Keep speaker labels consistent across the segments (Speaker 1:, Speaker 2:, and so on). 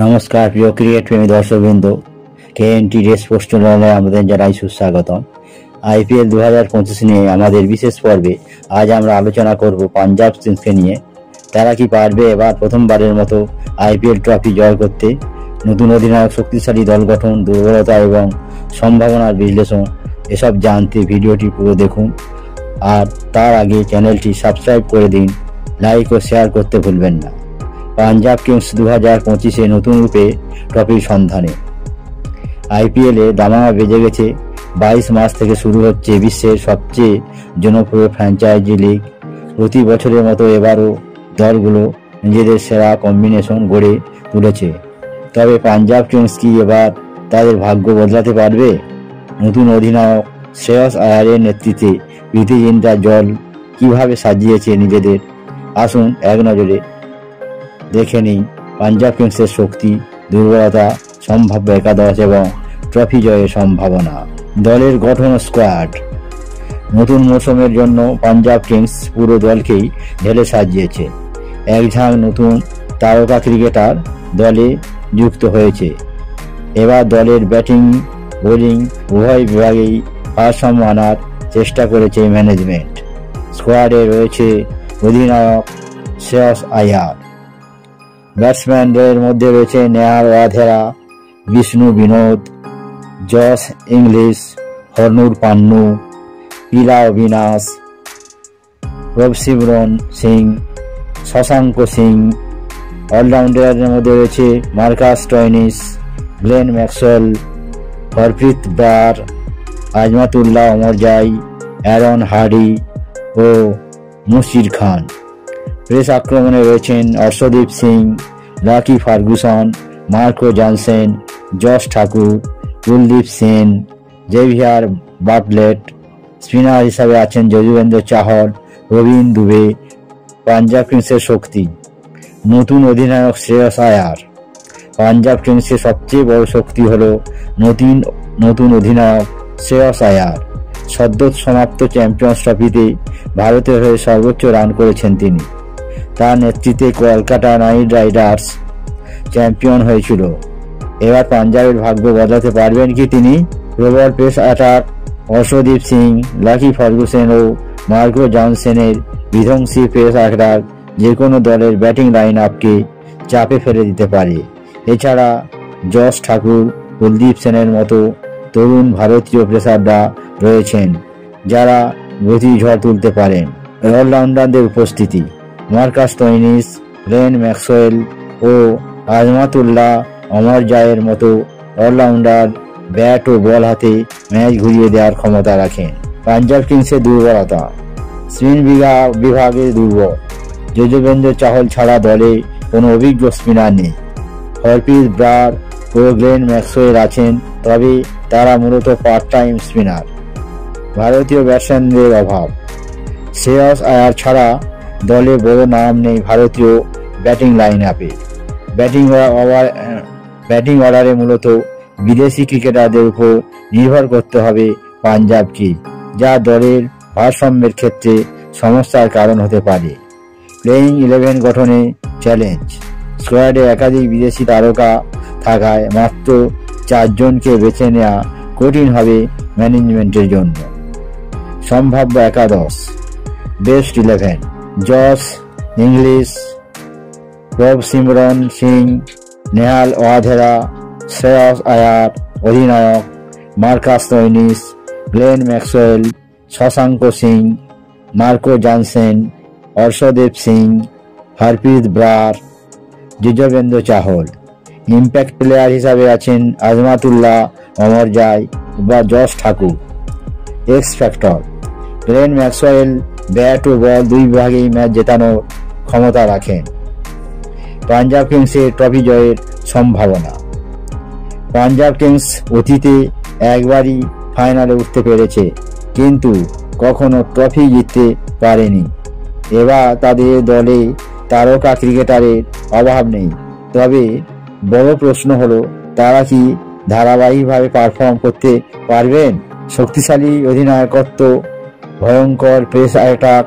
Speaker 1: নমস্কার প্রিয় ক্রিকেট প্রেমী দর্শকবৃন্দ, কেএনটি স্পোর্টস চ্যানেলে আমাদের জানাই সুস্বাগতম। আইপিএল 2025 নিয়ে আমাদের বিশেষ পর্বে আজ আমরা আলোচনা করব পাঞ্জাব কিংসকে নিয়ে। তারা কি পারবে এবার প্রথমবারের মতো আইপিএল ট্রফি জয় করতে? নতুন অধিনায়ক, শক্তিশালী দল গঠন, দুর্বলতা এবং সম্ভাবনার বিশ্লেষণ, এসব জানতে ভিডিওটি পুরো দেখুন। আর তার আগে চ্যানেলটি সাবস্ক্রাইব করে দিন, লাইক ও শেয়ার করতে ভুলবেন না। পাঞ্জাব কিংস 2025-এ নতুন রূপে ট্রফির সন্ধানে। আইপিএলে দামামা বেজে গেছে। 22 মার্চ থেকে শুরু হচ্ছে বিশ্বের সবচেয়ে জনপ্রিয় ফ্র্যাঞ্চাইজি লিগ। প্রতি বছরের মতো এবারও দলগুলো নিজেদের সেরা কম্বিনেশন গড়ে তুলেছে। তবে পাঞ্জাব কিংস কি এবার তাদের ভাগ্য বদলাতে পারবে? নতুন অধিনায়ক শ্রেয়স আয়ারের নেতৃত্বে প্রীতি জিন্টা দল কিভাবে সাজিয়েছে নিজেদের? আসুন এক নজরে দেখে নিই পাঞ্জাব কিংসের শক্তি, দুর্বলতা, সম্ভাব্য একাদশ এবং ট্রফি জয়ের সম্ভাবনা। দলের গঠন, স্কোয়াড। নতুন মৌসুমের জন্য পাঞ্জাব কিংস পুরো দলকেই ঢেলে সাজিয়েছে। এক ঝাঁক নতুন তারকা ক্রিকেটার দলে যুক্ত হয়েছে। এবার দলের ব্যাটিং, বোলিং উভয় বিভাগেই ভারসাম্য আনার চেষ্টা করেছে ম্যানেজমেন্ট। স্কোয়াডে রয়েছে অধিনায়ক শ্রেয়স আয়ার। ব্যাটসম্যানদের মধ্যে রয়েছে নেহাল ওয়াধেরা, বিষ্ণু বিনোদ, জস ইংলিশ, হর্নুর পান্নু, পিলা অবিনাশ, রবসিমরন সিং, শশাঙ্ক সিং। অলরাউন্ডারের মধ্যে রয়েছে Marcus Stoinis, Glenn Maxwell, Harpreet Brar, Azmatullah Omarzai, Aaron Hardie ও মুশির খান। পেস আক্রমণে রয়েছেন Arshdeep Singh, Lockie Ferguson, Marco Jansen, Yash Thakur, Kuldeep Sen, Xavier Bartlett. Spinner হিসাবে আছেন যজুবেন্দ্র চাহল, রবিন দুবে। পাঞ্জাব কিংসের শক্তি, নতুন অধিনায়ক শ্রেয়স আয়ার। পাঞ্জাব কিংসের সবচেয়ে বড় শক্তি হল নতুন অধিনায়ক শ্রেয়স আয়ার। সদ্য সমাপ্ত চ্যাম্পিয়ন্স ট্রফিতে ভারতের হয়ে সর্বোচ্চ রান করেছেন তিনি। তার নেতৃত্বে কলকাতা নাইট রাইডার্স চ্যাম্পিয়ন হয়েছিল। এবার পাঞ্জাবের ভাগ্য বদলাতে পারবেন কি তিনি? প্রবল pace attack, Arshdeep Singh, Lockie Ferguson ও মার্কো জনসনের বিধ্বংসী পেস অ্যাটাক যে কোনো দলের ব্যাটিং লাইন আপকে চাপে ফেলে দিতে পারে। এছাড়া জশ ঠাকুর, কুলদীপ সেনের মতো তরুণ ভারতীয় পেসাররা রয়েছেন যারা গতি ঝড় তুলতে পারেন। অলরাউন্ডারদের উপস্থিতি, মার্কাস স্টোইনিস, গ্লেন ম্যাক্সওয়েল ও আজমাতুল্লাহ অমরজাইয়ের মতো অলরাউন্ডার ব্যাট ও বল হাতে ম্যাচ ঘুরিয়ে দেওয়ার ক্ষমতা রাখেন। পাঞ্জাব কিংসের দুর্বলতা, স্পিন বিভাগে দুর্বল। যজুবেন্দ্র চাহল ছাড়া দলে কোনো অভিজ্ঞ স্পিনার নেই। হরপ্রীত ব্রার ও গ্লেন ম্যাক্সওয়েল আছেন, তবে তারা মূলত পার্ট টাইম স্পিনার। ভারতীয় ব্যাটসম্যানদের অভাব, শ্রেয়স আয়ার ছাড়া দলে বড় নাম নেই ভারতীয় ব্যাটিং লাইন আপে। ব্যাটিং অর্ডারে মূলত বিদেশি ক্রিকেটারদের উপর নির্ভর করতে হবে পাঞ্জাবকে, যা দলের ভারসাম্যের ক্ষেত্রে সমস্যার কারণ হতে পারে। প্লেইং 11 গঠনে চ্যালেঞ্জ, স্কোয়াডে একাধিক বিদেশি তারকা থাকায় মাত্র 4 জনকে বেছে নেওয়া কঠিন হবে ম্যানেজমেন্টের জন্য। সম্ভাব্য একাদশ, best 11: Josh Inglis, Prabhsimran Singh, Nehal Wadhera, Shreyas Iyer. অধিনায়ক Marcus Stoinis, Glenn Maxwell, Shashank Singh, Marco Jansen, Arshdeep Singh, Harpreet Brar, Yuzvendra Chahal. Impact player হিসাবে আছেন আজমাতুল্লাহ অমরজাই বা Yash Thakur. X factor, Glenn Maxwell bat ও বল দুই বিভাগেই ম্যাচ জেতানোর ক্ষমতা রাখেন। পাঞ্জাব কিংসের ট্রফি জয়ের সম্ভাবনা, পাঞ্জাব কিংস অতীতে একবারই ফাইনালে উঠতে পেরেছে, কিন্তু কখনো ট্রফি জিততে পারেনি। এবার তাদের দলে তারকা ক্রিকেটারের অভাব নেই, তবে বড় প্রশ্ন হলো তারা কি ধারাবাহিকভাবে পারফর্ম করতে পারবেন? শক্তিশালী অধিনায়কত্ব, ভয়ঙ্কর পেস অ্যাটাক,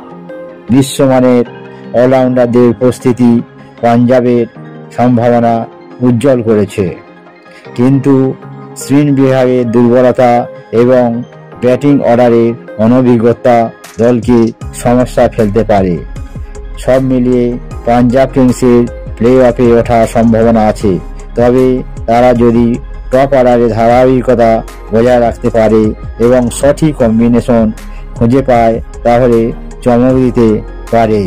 Speaker 1: বিশ্বমানের অলরাউন্ডারদের উপস্থিতি পাঞ্জাবের সম্ভাবনা উজ্জ্বল করেছে, কিন্তু স্পিন বিভাগের দুর্বলতা এবং ব্যাটিং অর্ডারের অনভিজ্ঞতা দলকে সমস্যায় ফেলতে পারে। সব মিলিয়ে পাঞ্জাব কিংসের প্লে অফে ওঠার সম্ভাবনা আছে, তবে তারা যদি টপ অর্ডারের ধারাবাহিকতা বজায় রাখতে পারে এবং সঠিক কম্বিনেশন খুঁজে পায় তাহলে চমক দিতে পারে।